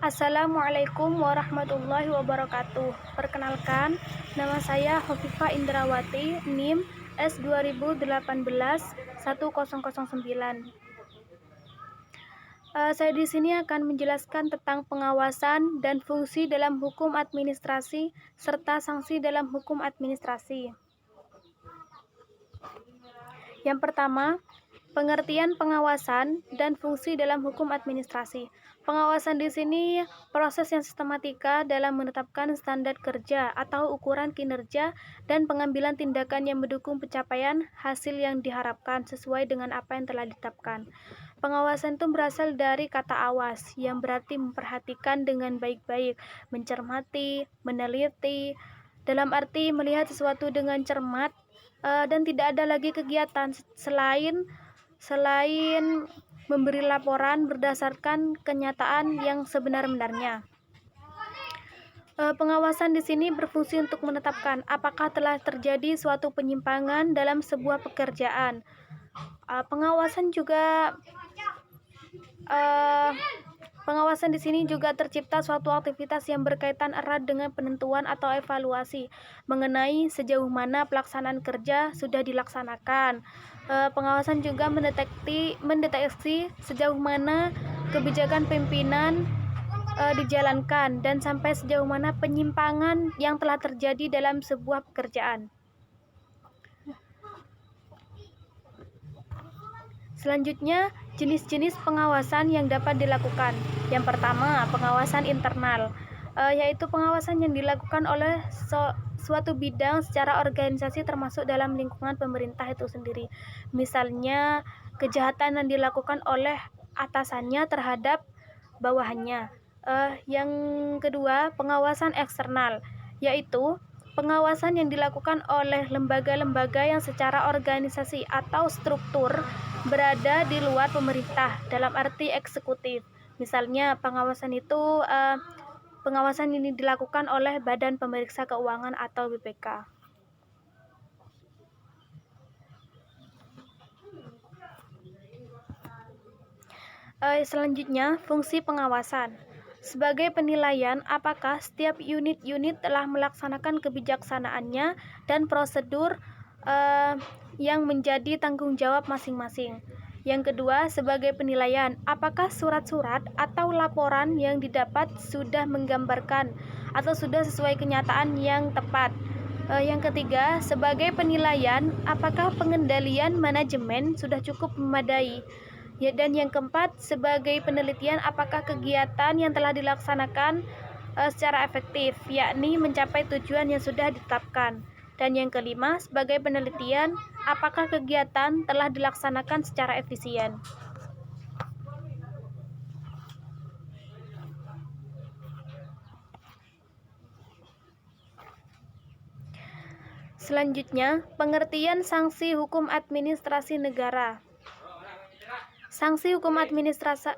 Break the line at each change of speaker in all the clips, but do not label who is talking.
Assalamualaikum warahmatullahi wabarakatuh. Perkenalkan, nama saya Hovifah Indrawati, NIM S2018-1009. Saya di sini akan menjelaskan tentang pengawasan dan fungsi dalam hukum administrasi serta sanksi dalam hukum administrasi. Yang pertama, pengertian pengawasan dan fungsi dalam hukum administrasi. Pengawasan di sini proses yang sistematika dalam menetapkan standar kerja atau ukuran kinerja dan pengambilan tindakan yang mendukung pencapaian hasil yang diharapkan sesuai dengan apa yang telah ditetapkan. Pengawasan itu berasal dari kata awas yang berarti memperhatikan dengan baik-baik, mencermati, meneliti, dalam arti melihat sesuatu dengan cermat, dan tidak ada lagi kegiatan selain memberi laporan berdasarkan kenyataan yang sebenar-benarnya. Pengawasan di sini berfungsi untuk menetapkan apakah telah terjadi suatu penyimpangan dalam sebuah pekerjaan. Pengawasan di sini juga tercipta suatu aktivitas yang berkaitan erat dengan penentuan atau evaluasi mengenai sejauh mana pelaksanaan kerja sudah dilaksanakan. Pengawasan juga mendeteksi sejauh mana kebijakan pimpinan dijalankan dan sampai sejauh mana penyimpangan yang telah terjadi dalam sebuah pekerjaan. Selanjutnya, jenis-jenis pengawasan yang dapat dilakukan. Yang pertama, pengawasan internal, yaitu pengawasan yang dilakukan oleh suatu bidang secara organisasi termasuk dalam lingkungan pemerintah itu sendiri. Misalnya, kejahatan yang dilakukan oleh atasannya terhadap bawahannya. Yang kedua, pengawasan eksternal, yaitu pengawasan yang dilakukan oleh lembaga-lembaga yang secara organisasi atau struktur berada di luar pemerintah dalam arti eksekutif. Misalnya pengawasan ini dilakukan oleh Badan Pemeriksa Keuangan atau BPK. Selanjutnya, fungsi pengawasan. Sebagai penilaian apakah setiap unit-unit telah melaksanakan kebijaksanaannya dan prosedur yang menjadi tanggung jawab masing-masing. Yang kedua, sebagai penilaian apakah surat-surat atau laporan yang didapat sudah menggambarkan atau sudah sesuai kenyataan yang tepat. Yang ketiga, sebagai penilaian apakah pengendalian manajemen sudah cukup memadai. Dan yang keempat, sebagai penelitian apakah kegiatan yang telah dilaksanakan secara efektif, yakni mencapai tujuan yang sudah ditetapkan. Dan yang kelima, sebagai penelitian apakah kegiatan telah dilaksanakan secara efisien. Selanjutnya, pengertian sanksi hukum administrasi negara. Sanksi hukum administrasi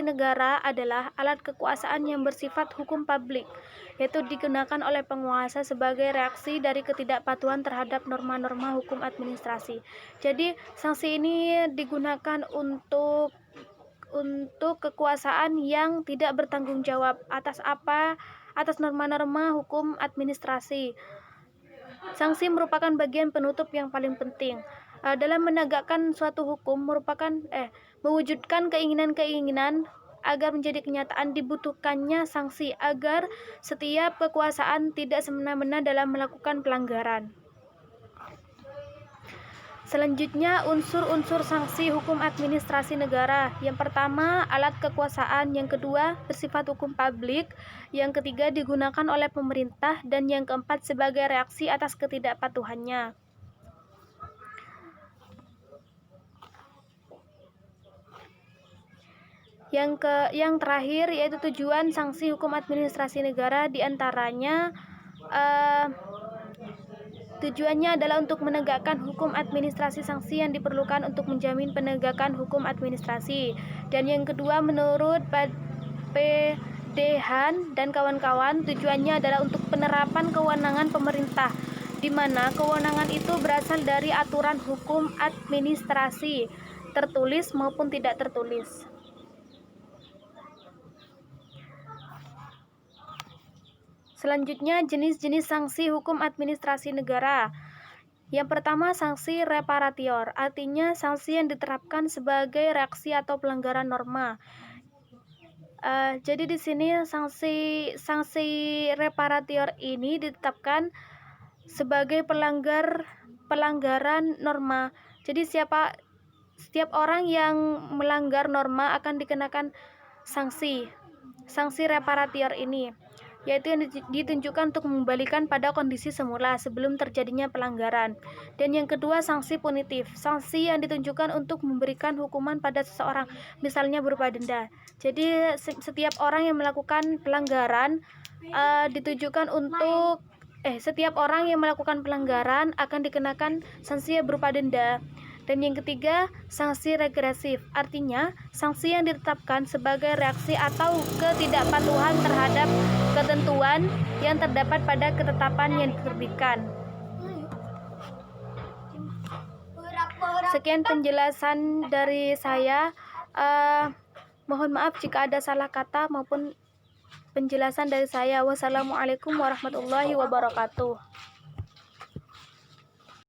negara adalah alat kekuasaan yang bersifat hukum publik, yaitu digunakan oleh penguasa sebagai reaksi dari ketidakpatuhan terhadap norma-norma hukum administrasi. Jadi, sanksi ini digunakan untuk kekuasaan yang tidak bertanggung jawab atas norma-norma hukum administrasi. Sanksi merupakan bagian penutup yang paling penting dalam menegakkan suatu hukum, mewujudkan keinginan-keinginan agar menjadi kenyataan dibutuhkannya sanksi agar setiap kekuasaan tidak semena-mena dalam melakukan pelanggaran. Selanjutnya, unsur-unsur sanksi hukum administrasi negara. Yang pertama, alat kekuasaan. Yang kedua, bersifat hukum publik. Yang ketiga, digunakan oleh pemerintah. Dan yang keempat, sebagai reaksi atas ketidakpatuhannya. Yang terakhir yaitu tujuan sanksi hukum administrasi negara, diantaranya tujuannya adalah untuk menegakkan hukum administrasi. Sanksi yang diperlukan untuk menjamin penegakan hukum administrasi. Dan yang kedua, menurut Dehan dan kawan-kawan, tujuannya adalah untuk penerapan kewenangan pemerintah, di mana kewenangan itu berasal dari aturan hukum administrasi, tertulis maupun tidak tertulis. Selanjutnya, jenis-jenis sanksi hukum administrasi negara. Yang pertama, sanksi reparator, artinya sanksi yang diterapkan sebagai reaksi atau pelanggaran norma. Jadi di sini sanksi reparator ini ditetapkan sebagai pelanggaran norma. Jadi setiap orang yang melanggar norma akan dikenakan sanksi reparator ini, yaitu yang ditunjukkan untuk mengembalikan pada kondisi semula sebelum terjadinya pelanggaran. Dan yang kedua, sanksi punitif, sanksi yang ditunjukkan untuk memberikan hukuman pada seseorang, misalnya berupa denda. Jadi setiap orang yang melakukan pelanggaran setiap orang yang melakukan pelanggaran akan dikenakan sanksi berupa denda. Dan yang ketiga, sanksi regresif, artinya sanksi yang ditetapkan sebagai reaksi atau ketidakpatuhan terhadap ketentuan yang terdapat pada ketetapan yang diterbitkan. Sekian penjelasan dari saya. Mohon maaf jika ada salah kata maupun penjelasan dari saya. Wassalamualaikum warahmatullahi wabarakatuh.